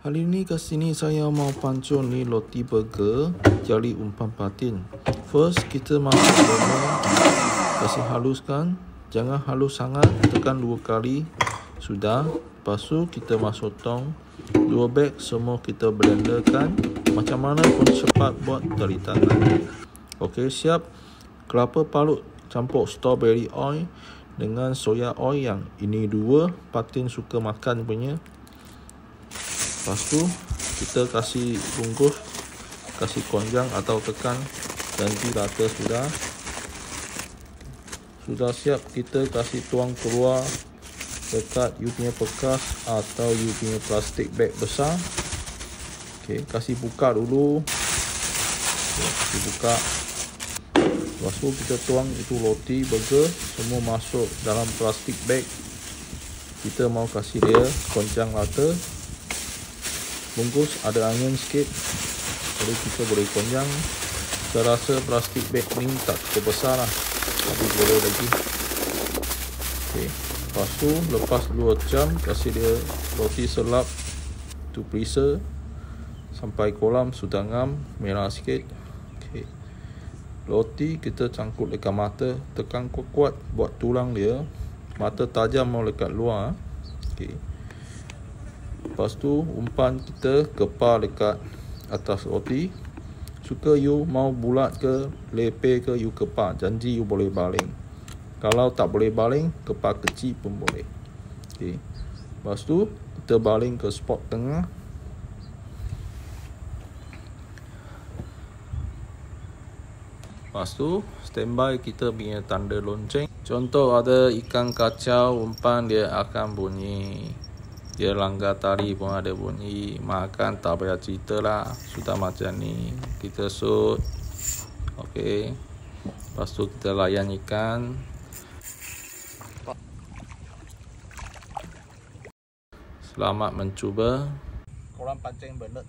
Kali ni ke sini saya mau pancung ni roti burger jari umpan patin. First kita masuk dalam, kasih haluskan, jangan halus sangat, tekan 2 kali sudah. Lepas tu kita masuk tong 2 beg, semua kita blenderkan. Macam mana pun cepat buat dari tangan. Okey, siap. Kelapa parut campur strawberry oil dengan soya oil, yang ini 2 patin suka makan punya. Lepas tu kita kasih bungkus, kasih konjang atau tekan ganti rata sudah. Sudah siap, kita kasih tuang keluar dekat you punya bekas atau you punya plastik bag besar. Okey, kasih buka dulu. Kasih buka. Lepas tu kita tuang itu roti burger semua masuk dalam plastik bag. Kita mau kasih dia konjang rata. Bungkus ada angin sikit, jadi kita boleh konjang. Saya rasa plastik bag ni tak cukup besar lah, tapi boleh lagi. Okey, lepas tu lepas 2 jam kasih dia roti selap tu freezer sampai kolam sudah ngam merah sikit. Okey, roti kita cangkut dekat mata, tekan kuat-kuat buat tulang dia, mata tajam mau dekat luar. Okey, lepas tu umpan kita kepal dekat atas roti. Suka you mau bulat ke lepeh ke, you kepal, janji you boleh baling. Kalau tak boleh baling, kepal kecil pun boleh. Okey, lepas tu kita baling ke spot tengah. Lepas tu standby kita punya tanda lonceng. Contoh ada ikan kacau umpan, dia akan bunyi. Dia langgar tali pun ada bunyi. Makan tak payah cerita lah, sudah macam ni kita shoot. Okey, lepas tu kita layan ikan. Selamat mencuba. Korang pancing benet.